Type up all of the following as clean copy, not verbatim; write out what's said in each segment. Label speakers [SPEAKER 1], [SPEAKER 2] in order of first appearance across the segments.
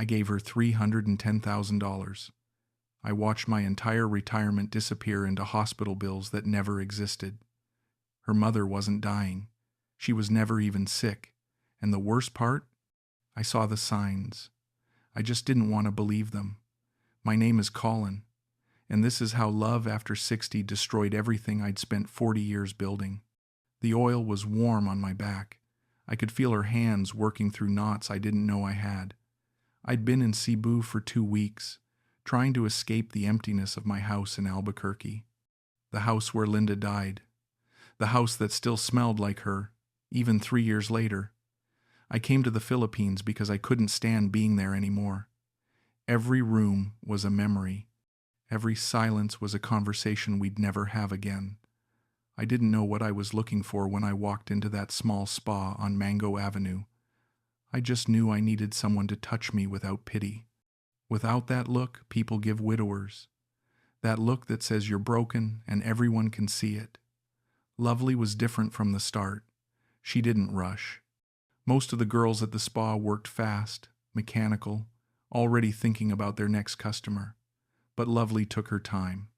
[SPEAKER 1] I gave her $310,000. I watched my entire retirement disappear into hospital bills that never existed. Her mother wasn't dying. She was never even sick. And the worst part? I saw the signs. I just didn't want to believe them. My name is Colin, and this is how love after 60 destroyed everything I'd spent 40 years building. The oil was warm on my back. I could feel her hands working through knots I didn't know I had. I'd been in Cebu for 2 weeks, trying to escape the emptiness of my house in Albuquerque. The house where Linda died. The house that still smelled like her, even 3 years later. I came to the Philippines because I couldn't stand being there anymore. Every room was a memory. Every silence was a conversation we'd never have again. I didn't know what I was looking for when I walked into that small spa on Mango Avenue. I just knew I needed someone to touch me without pity. Without that look people give widowers. That look that says you're broken and everyone can see it. Lovely was different from the start. She didn't rush. Most of the girls at the spa worked fast, mechanical, already thinking about their next customer. But Lovely took her time.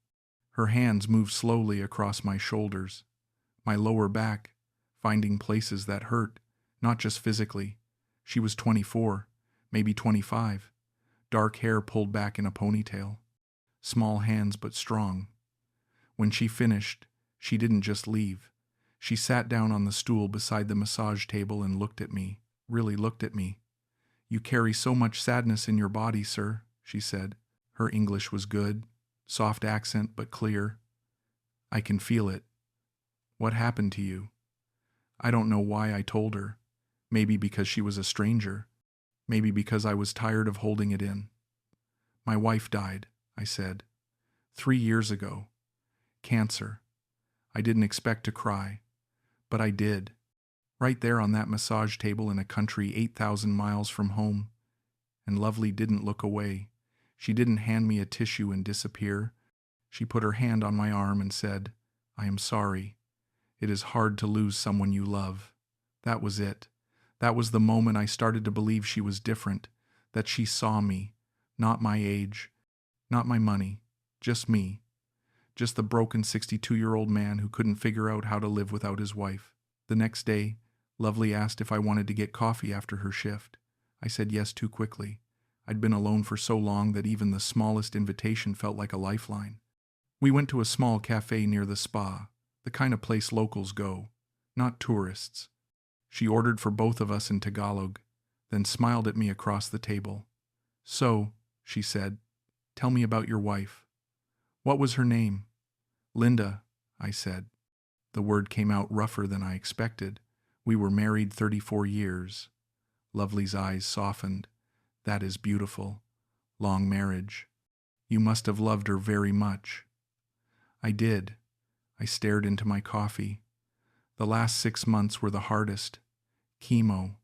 [SPEAKER 1] Her hands moved slowly across my shoulders, my lower back, finding places that hurt, not just physically. She was 24, maybe 25. Dark hair pulled back in a ponytail. Small hands but strong. When she finished, she didn't just leave. She sat down on the stool beside the massage table and looked at me, really looked at me. "You carry so much sadness in your body, sir," she said. Her English was good, soft accent but clear. "I can feel it. What happened to you?" I don't know why I told her. Maybe because she was a stranger. Maybe because I was tired of holding it in. "My wife died," I said. 3 years ago. Cancer. I didn't expect to cry. But I did. Right there on that massage table in a country 8,000 miles from home. And Lovely didn't look away. She didn't hand me a tissue and disappear. She put her hand on my arm and said, "I am sorry. It is hard to lose someone you love." That was it. That was the moment I started to believe she was different, that she saw me, not my age, not my money, just me. Just the broken 62-year-old man who couldn't figure out how to live without his wife. The next day, Lovely asked if I wanted to get coffee after her shift. I said yes too quickly. I'd been alone for so long that even the smallest invitation felt like a lifeline. We went to a small cafe near the spa, the kind of place locals go, not tourists. She ordered for both of us in Tagalog, then smiled at me across the table. "So," she said, "tell me about your wife." "What was her name?" "Linda," I said. The word came out rougher than I expected. "We were married 34 years. Lovely's eyes softened. "That is beautiful. Long marriage. You must have loved her very much." I did. I stared into my coffee. The last 6 months were the hardest. Chemo,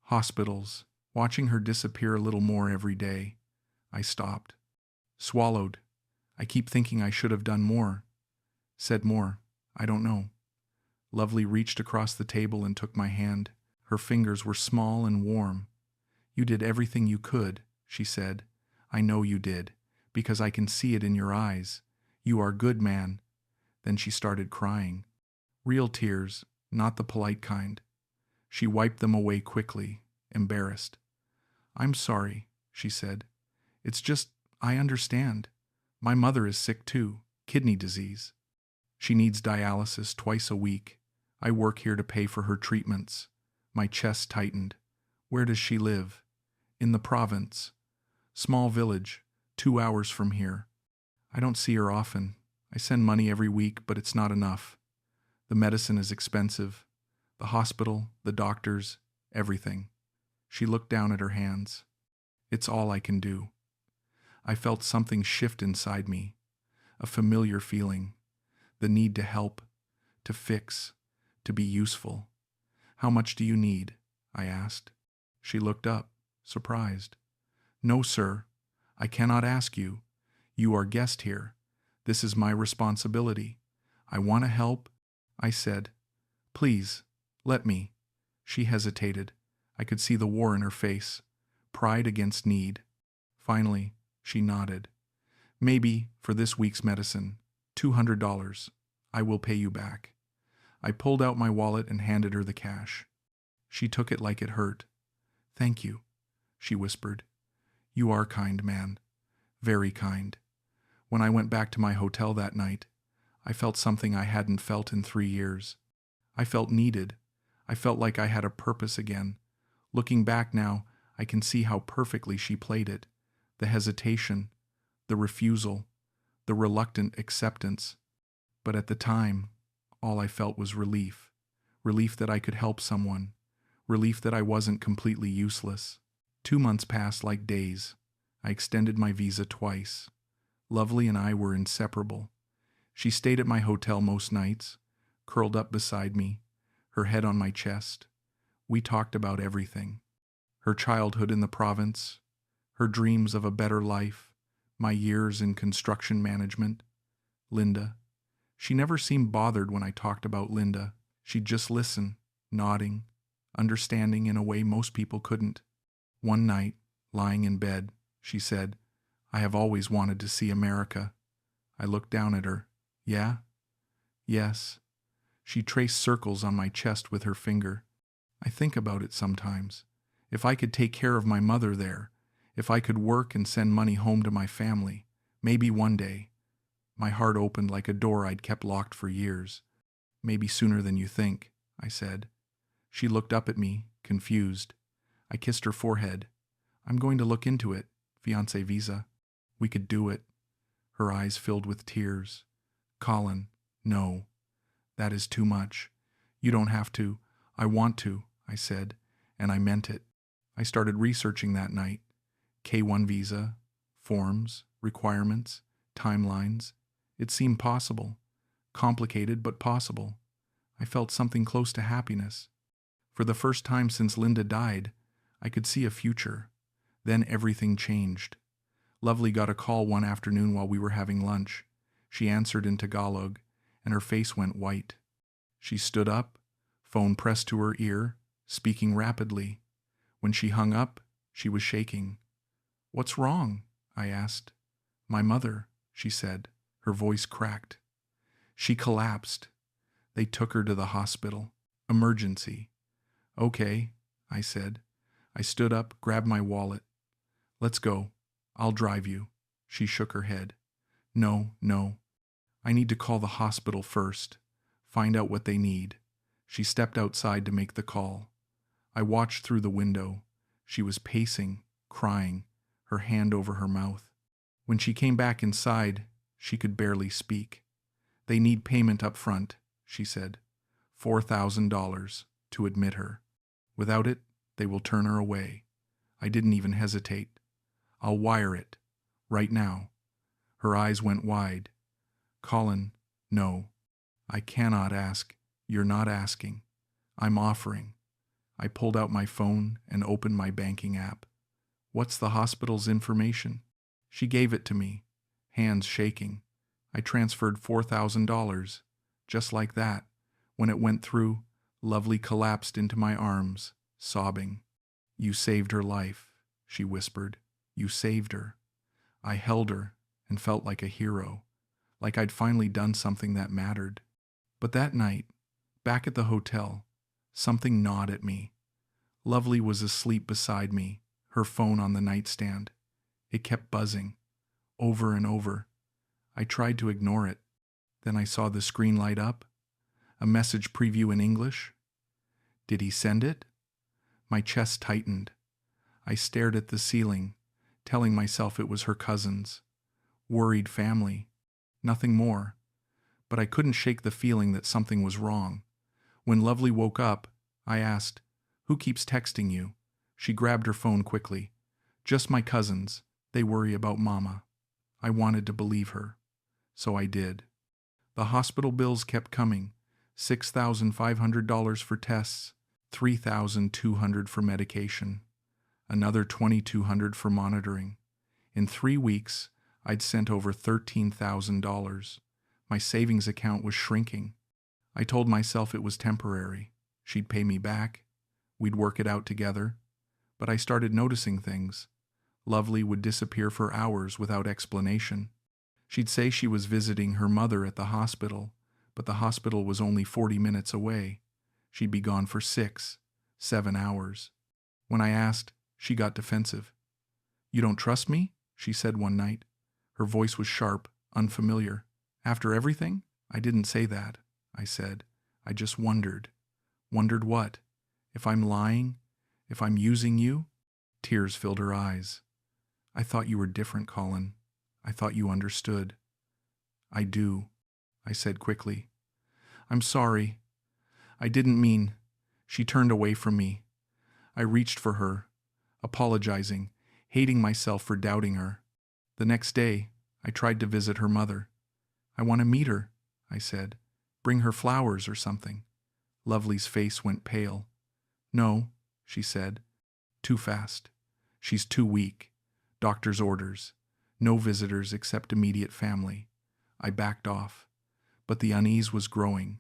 [SPEAKER 1] hospitals, watching her disappear a little more every day. I stopped. Swallowed. I keep thinking I should have done more. Said more. I don't know. Lovely reached across the table and took my hand. Her fingers were small and warm. "You did everything you could," she said. "I know you did, because I can see it in your eyes. You are good, man." Then she started crying. Real tears, not the polite kind. She wiped them away quickly, embarrassed. "I'm sorry," she said. "It's just, I understand. My mother is sick too, kidney disease. She needs dialysis twice a week. I work here to pay for her treatments." My chest tightened. "Where does she live?" "In the province. Small village, 2 hours from here. I don't see her often. I send money every week, but it's not enough. The medicine is expensive. The hospital, the doctors, everything." She looked down at her hands. "It's all I can do." I felt something shift inside me, a familiar feeling, the need to help, to fix, to be useful. "How much do you need?" I asked. She looked up, surprised. "No, sir. I cannot ask you. You are guest here. This is my responsibility. I want to help," I said. "Please, let me." She hesitated. I could see the war in her face. Pride against need. Finally, she nodded. Maybe, for this week's medicine, $200. I will pay you back. I pulled out my wallet and handed her the cash. She took it like it hurt. Thank you, she whispered. You are kind, man. Very kind. When I went back to my hotel that night, I felt something I hadn't felt in 3 years. I felt needed. I felt like I had a purpose again. Looking back now, I can see how perfectly she played it. The hesitation, the refusal, the reluctant acceptance. But at the time, all I felt was relief. Relief that I could help someone. Relief that I wasn't completely useless. 2 months passed like days. I extended my visa twice. Lovely and I were inseparable. She stayed at my hotel most nights, curled up beside me, her head on my chest. We talked about everything. Her childhood in the province, her dreams of a better life, my years in construction management. Linda. She never seemed bothered when I talked about Linda. She'd just listen, nodding, understanding in a way most people couldn't. One night, lying in bed, she said, I have always wanted to see America. I looked down at her. Yeah? Yes. She traced circles on my chest with her finger. I think about it sometimes. If I could take care of my mother there, if I could work and send money home to my family, maybe one day. My heart opened like a door I'd kept locked for years. Maybe sooner than you think, I said. She looked up at me, confused. I kissed her forehead. I'm going to look into it, fiancé visa. We could do it. Her eyes filled with tears. Colin, no. That is too much. You don't have to. I want to, I said, and I meant it. I started researching that night. K-1 visa, forms, requirements, timelines. It seemed possible. Complicated, but possible. I felt something close to happiness. For the first time since Linda died, I could see a future. Then everything changed. Lovely got a call one afternoon while we were having lunch. She answered in Tagalog, and her face went white. She stood up, phone pressed to her ear, speaking rapidly. When she hung up, she was shaking. What's wrong? I asked. My mother, she said. Her voice cracked. She collapsed. They took her to the hospital. Emergency. Okay, I said. I stood up, grabbed my wallet. Let's go. I'll drive you. She shook her head. No. I need to call the hospital first. Find out what they need. She stepped outside to make the call. I watched through the window. She was pacing, crying, her hand over her mouth. When she came back inside, she could barely speak. They need payment up front, she said. $4,000 to admit her. Without it, they will turn her away. I didn't even hesitate. I'll wire it. Right now. Her eyes went wide. Colin, no. I cannot ask. You're not asking. I'm offering. I pulled out my phone and opened my banking app. What's the hospital's information? She gave it to me, hands shaking. I transferred $4,000. Just like that. When it went through, Lovely collapsed into my arms, sobbing. You saved her life, she whispered. You saved her. I held her and felt like a hero, like I'd finally done something that mattered. But that night, back at the hotel, something gnawed at me. Lovely was asleep beside me, her phone on the nightstand. It kept buzzing, over and over. I tried to ignore it. Then I saw the screen light up. A message preview in English. Did he send it? My chest tightened. I stared at the ceiling, telling myself it was her cousins. Worried family. Nothing more. But I couldn't shake the feeling that something was wrong. When Lovely woke up, I asked, Who keeps texting you? She grabbed her phone quickly. Just my cousins. They worry about Mama. I wanted to believe her. So I did. The hospital bills kept coming. $6,500 for tests, $3,200 for medication, another $2,200 for monitoring. In 3 weeks, I'd sent over $13,000. My savings account was shrinking. I told myself it was temporary. She'd pay me back. We'd work it out together. But I started noticing things. Lovely would disappear for hours without explanation. She'd say she was visiting her mother at the hospital, but the hospital was only 40 minutes away. She'd be gone for 6, 7 hours. When I asked, she got defensive. "You don't trust me?" she said one night. Her voice was sharp, unfamiliar. "After everything?" "I didn't say that," I said. "I just wondered." "Wondered what? If I'm lying? If I'm using you?" Tears filled her eyes. "I thought you were different, Colin. I thought you understood." "I do," I said quickly. "I'm sorry. I didn't mean." She turned away from me. I reached for her, apologizing, hating myself for doubting her. The next day, I tried to visit her mother. "I want to meet her," I said. "Bring her flowers or something." Lovely's face went pale. "No," she said. "Too fast. She's too weak. Doctor's orders. No visitors except immediate family." I backed off, but the unease was growing.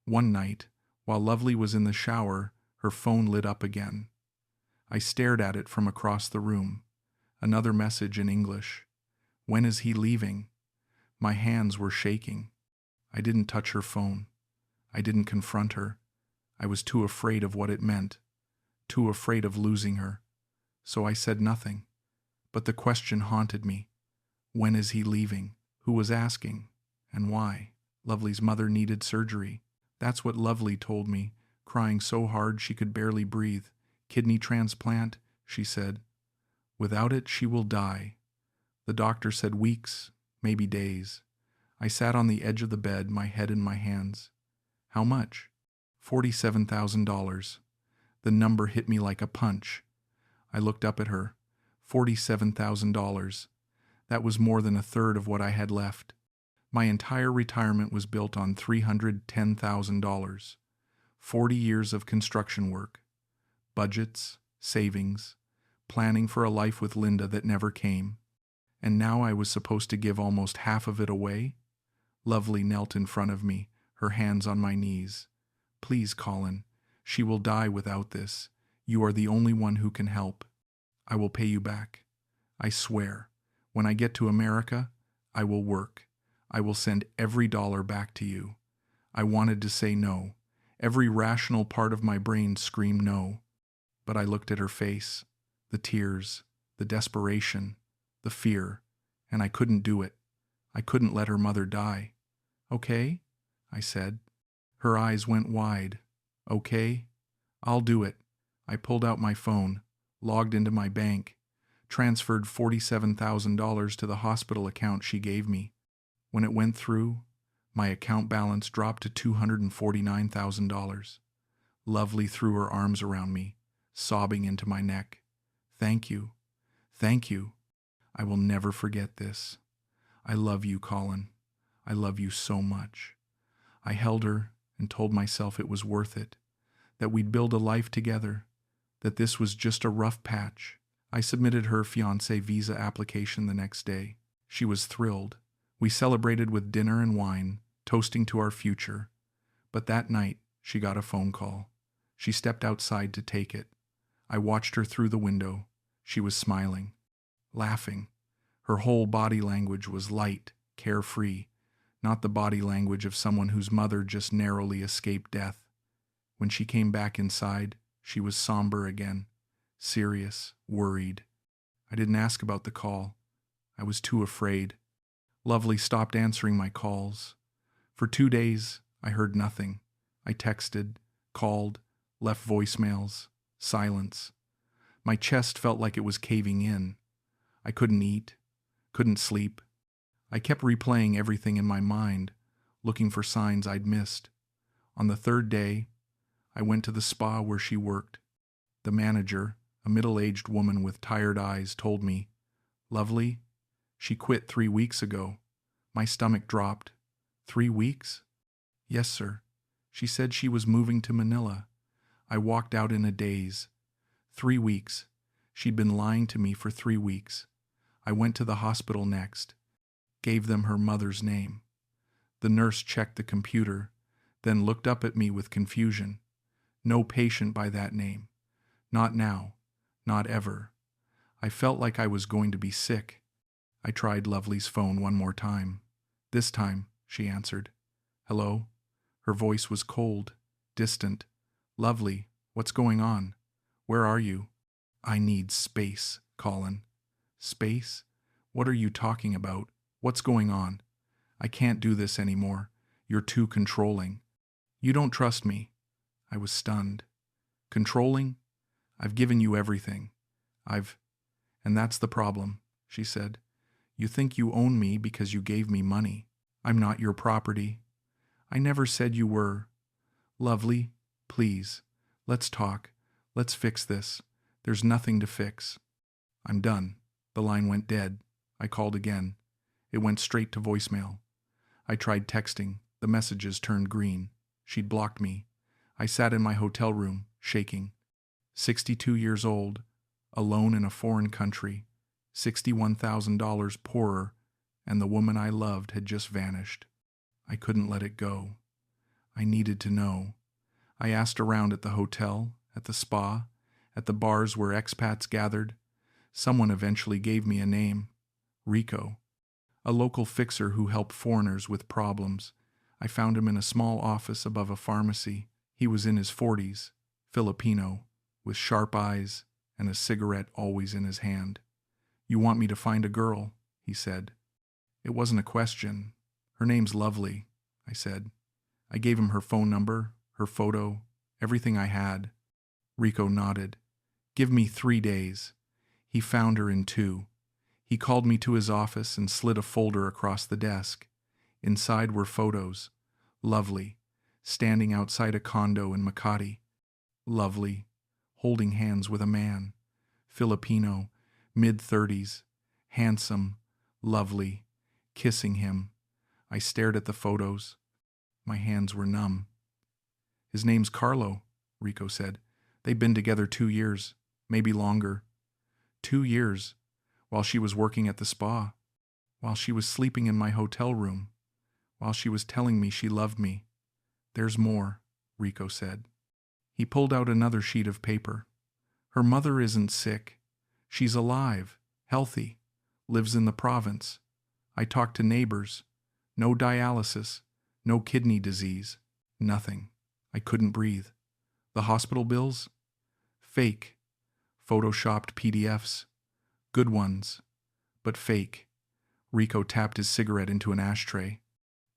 [SPEAKER 1] One night, while Lovely was in the shower, her phone lit up again. I stared at it from across the room. Another message in English. "When is he leaving?" My hands were shaking. I didn't touch her phone. I didn't confront her. I was too afraid of what it meant, too afraid of losing her. So I said nothing. But the question haunted me. When is he leaving? Who was asking? And why? Lovely's mother needed surgery. That's what Lovely told me, crying so hard she could barely breathe. "Kidney transplant," she said. "Without it, she will die." The doctor said weeks, maybe days. I sat on the edge of the bed, my head in my hands. "How much?" $47,000. The number hit me like a punch. I looked up at her. $47,000. That was more than a third of what I had left. My entire retirement was built on $310,000. 40 years of construction work. Budgets, savings, planning for a life with Linda that never came. And now I was supposed to give almost half of it away? Lovely knelt in front of me, her hands on my knees. "Please, Colin, she will die without this. You are the only one who can help. I will pay you back. I swear, when I get to America, I will work. I will send every dollar back to you." I wanted to say no. Every rational part of my brain screamed no. But I looked at her face, the tears, the desperation, the fear, and I couldn't do it. I couldn't let her mother die. "Okay," I said. Her eyes went wide. "Okay, I'll do it." I pulled out my phone, logged into my bank, transferred $47,000 to the hospital account she gave me. When it went through, my account balance dropped to $249,000. Lovely threw her arms around me, sobbing into my neck. "Thank you. Thank you. I will never forget this. I love you, Colin. I love you so much." I held her and told myself it was worth it, that we'd build a life together, that this was just a rough patch. I submitted her fiancé visa application the next day. She was thrilled. We celebrated with dinner and wine, toasting to our future. But that night, she got a phone call. She stepped outside to take it. I watched her through the window. She was smiling, laughing. Her whole body language was light, carefree, not the body language of someone whose mother just narrowly escaped death. When she came back inside, she was somber again, serious, worried. I didn't ask about the call. I was too afraid. Lovely stopped answering my calls. For 2 days, I heard nothing. I texted, called, left voicemails, silence. My chest felt like it was caving in. I couldn't eat, couldn't sleep. I kept replaying everything in my mind, looking for signs I'd missed. On the 3rd day, I went to the spa where she worked. The manager, a middle-aged woman with tired eyes, told me, "Lovely, she quit 3 weeks ago." My stomach dropped. 3 weeks? "Yes, sir. She said she was moving to Manila." I walked out in a daze. 3 weeks. She'd been lying to me for 3 weeks. I went to the hospital next, gave them her mother's name. The nurse checked the computer, then looked up at me with confusion. "No patient by that name. Not now. Not ever." I felt like I was going to be sick. I tried Lovely's phone one more time. This time, she answered. Hello? Her voice was cold, distant. Lovely, what's going on? Where are you? I need space, Colin. Space? What are you talking about? What's going on? I can't do this anymore. You're too controlling. You don't trust me. I was stunned. Controlling? I've given you everything. And that's the problem, she said. You think you own me because you gave me money. I'm not your property. I never said you were. Lovely, please. Let's talk. Let's fix this. There's nothing to fix. I'm done. The line went dead. I called again. It went straight to voicemail. I tried texting. The messages turned green. She'd blocked me. I sat in my hotel room, shaking. 62 years old, alone in a foreign country, $61,000 poorer, and the woman I loved had just vanished. I couldn't let it go. I needed to know. I asked around at the hotel, at the spa, at the bars where expats gathered. Someone eventually gave me a name, Rico, a local fixer who helped foreigners with problems. I found him in a small office above a pharmacy. He was in his 40s, Filipino, with sharp eyes and a cigarette always in his hand. You want me to find a girl, he said. It wasn't a question. Her name's Lovely, I said. I gave him her phone number, her photo, everything I had. Rico nodded. Give me 3 days. He found her in 2. He called me to his office and slid a folder across the desk. Inside were photos. Lovely, standing outside a condo in Makati. Lovely, holding hands with a man. Filipino, mid-30s, handsome, lovely, kissing him. I stared at the photos. My hands were numb. His name's Carlo, Rico said. They've been together 2 years, maybe longer. 2 years, while she was working at the spa, while she was sleeping in my hotel room, while she was telling me she loved me. There's more, Rico said. He pulled out another sheet of paper. Her mother isn't sick. She's alive, healthy, lives in the province. I talked to neighbors. No dialysis, no kidney disease, nothing. I couldn't breathe. The hospital bills? Fake. Photoshopped PDFs. Good ones, but fake. Rico tapped his cigarette into an ashtray.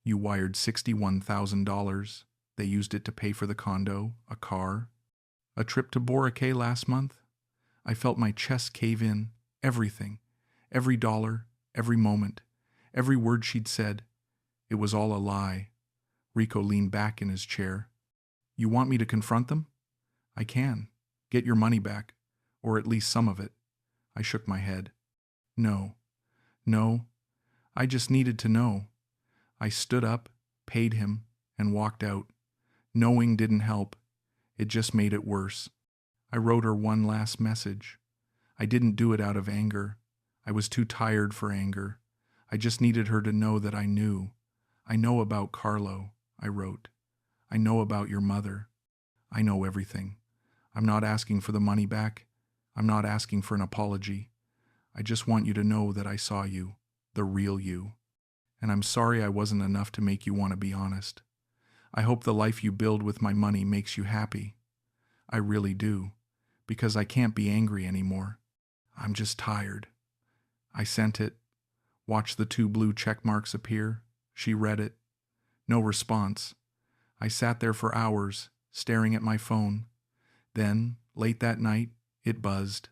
[SPEAKER 1] You wired $61,000. They used it to pay for the condo, a car, a trip to Boracay last month. I felt my chest cave in. Everything. Every dollar, every moment, every word she'd said. It was all a lie. Rico leaned back in his chair. You want me to confront them? I can. Get your money back, or at least some of it. I shook my head. No. I just needed to know. I stood up, paid him, and walked out. Knowing didn't help. It just made it worse. I wrote her one last message. I didn't do it out of anger. I was too tired for anger. I just needed her to know that I knew. I know about Carlo, I wrote. I know about your mother. I know everything. I'm not asking for the money back. I'm not asking for an apology. I just want you to know that I saw you, the real you. And I'm sorry I wasn't enough to make you want to be honest. I hope the life you build with my money makes you happy. I really do, because I can't be angry anymore. I'm just tired. I sent it. Watched the 2 blue check marks appear. She read it. No response. I sat there for hours, staring at my phone. Then, late that night, it buzzed.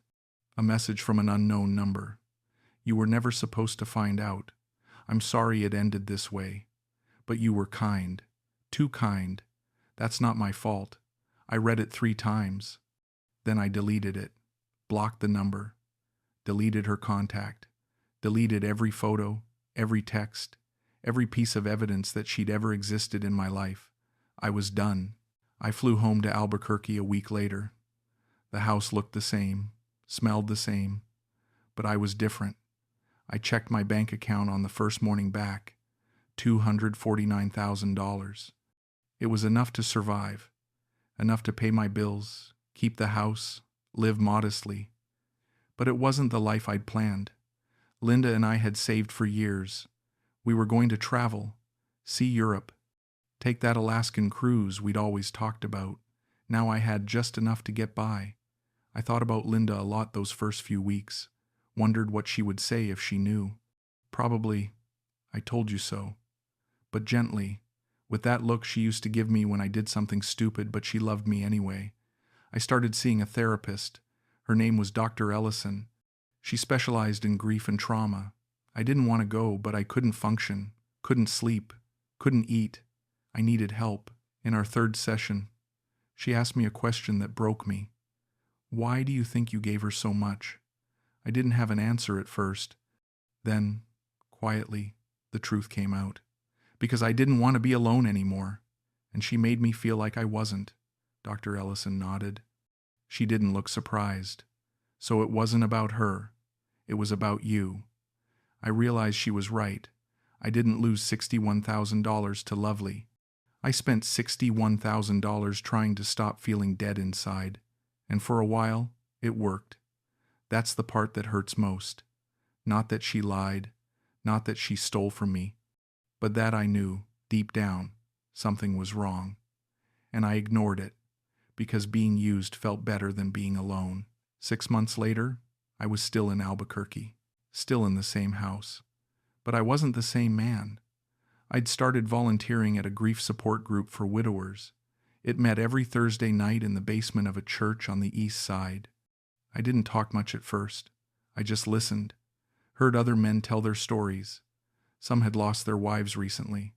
[SPEAKER 1] A message from an unknown number. You were never supposed to find out. I'm sorry it ended this way. But you were kind. Too kind. That's not my fault. I read it 3 times. Then I deleted it. Blocked the number. Deleted her contact. Deleted every photo, every text, every piece of evidence that she'd ever existed in my life. I was done. I flew home to Albuquerque a week later. The house looked the same, smelled the same, but I was different. I checked my bank account on the first morning back, $249,000. It was enough to survive, enough to pay my bills, keep the house, live modestly. But it wasn't the life I'd planned. Linda and I had saved for years. We were going to travel, see Europe, take that Alaskan cruise we'd always talked about. Now I had just enough to get by. I thought about Linda a lot those first few weeks, wondered what she would say if she knew. Probably, "I told you so," but gently, with that look she used to give me when I did something stupid, but she loved me anyway. I started seeing a therapist. Her name was Dr. Ellison. She specialized in grief and trauma. I didn't want to go, but I couldn't function, couldn't sleep, couldn't eat. I needed help. In our third session, she asked me a question that broke me. "Why do you think you gave her so much?" I didn't have an answer at first. Then, quietly, the truth came out. Because I didn't want to be alone anymore, and she made me feel like I wasn't. Dr. Ellison nodded. She didn't look surprised. "So it wasn't about her. It was about you." I realized she was right. I didn't lose $61,000 to Lovely. I spent $61,000 trying to stop feeling dead inside, and for a while, it worked. That's the part that hurts most. Not that she lied, not that she stole from me, but that I knew, deep down, something was wrong. And I ignored it, because being used felt better than being alone. 6 months later, I was still in Albuquerque, still in the same house. But I wasn't the same man. I'd started volunteering at a grief support group for widowers. It met every Thursday night in the basement of a church on the east side. I didn't talk much at first. I just listened, heard other men tell their stories. Some had lost their wives recently.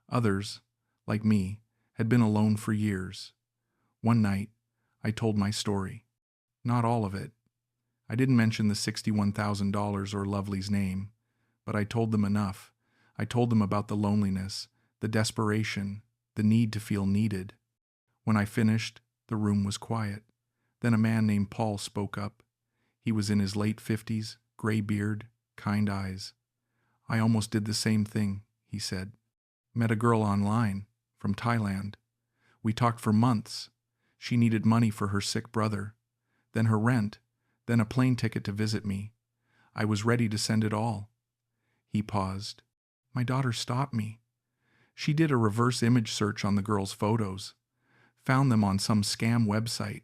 [SPEAKER 1] Others, like me, had been alone for years. One night, I told my story. Not all of it. I didn't mention the $61,000 or Lovely's name, but I told them enough. I told them about the loneliness, the desperation, the need to feel needed. When I finished, the room was quiet. Then a man named Paul spoke up. He was in his late 50s, gray beard, kind eyes. "I almost did the same thing," he said. "Met a girl online, from Thailand. We talked for months. She needed money for her sick brother, then her rent, then a plane ticket to visit me. I was ready to send it all." He paused. "My daughter stopped me. She did a reverse image search on the girl's photos, found them on some scam website.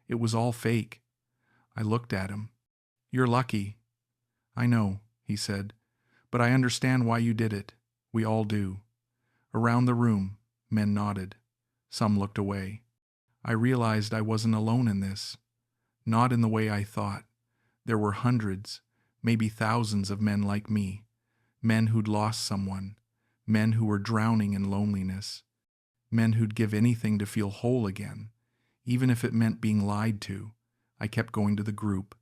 [SPEAKER 1] It was all fake." I looked at him. "You're lucky." "I know," he said, "but I understand why you did it. We all do." Around the room, men nodded. Some looked away. I realized I wasn't alone in this. Not in the way I thought. There were hundreds, maybe thousands of men like me. Men who'd lost someone. Men who were drowning in loneliness. Men who'd give anything to feel whole again, even if it meant being lied to. I kept going to the group,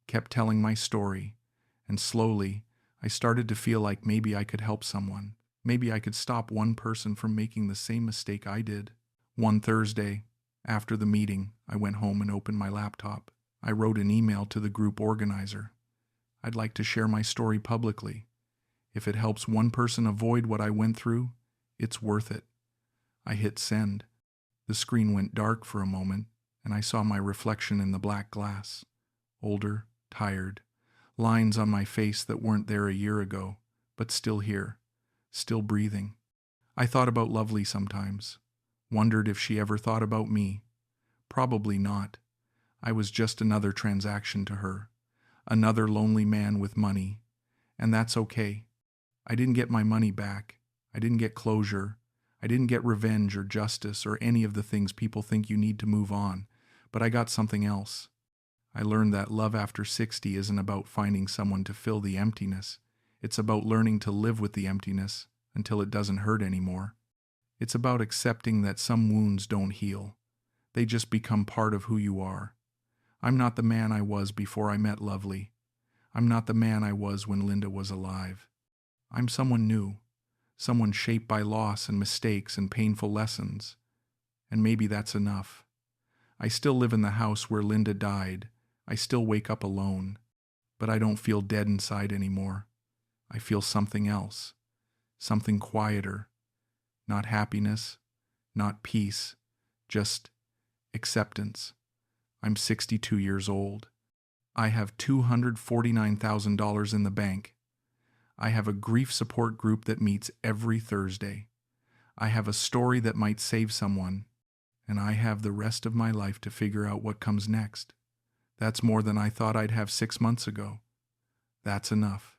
[SPEAKER 1] kept telling my story, and slowly, I started to feel like maybe I could help someone. Maybe I could stop one person from making the same mistake I did. One Thursday, after the meeting, I went home and opened my laptop. I wrote an email to the group organizer. "I'd like to share my story publicly. If it helps one person avoid what I went through, it's worth it." I hit send. The screen went dark for a moment, and I saw my reflection in the black glass. Older, tired, lines on my face that weren't there a year ago, but still here, still breathing. I thought about Lovely sometimes, wondered if she ever thought about me. Probably not. I was just another transaction to her, another lonely man with money, and that's okay. I didn't get my money back. I didn't get closure. I didn't get revenge or justice or any of the things people think you need to move on, but I got something else. I learned that love after 60 isn't about finding someone to fill the emptiness. It's about learning to live with the emptiness until it doesn't hurt anymore. It's about accepting that some wounds don't heal. They just become part of who you are. I'm not the man I was before I met Lovely. I'm not the man I was when Linda was alive. I'm someone new, someone shaped by loss and mistakes and painful lessons. And maybe that's enough. I still live in the house where Linda died. I still wake up alone. But I don't feel dead inside anymore. I feel something else, something quieter. Not happiness, not peace, just acceptance. I'm 62 years old. I have $249,000 in the bank. I have a grief support group that meets every Thursday. I have a story that might save someone, and I have the rest of my life to figure out what comes next. That's more than I thought I'd have 6 months ago. That's enough.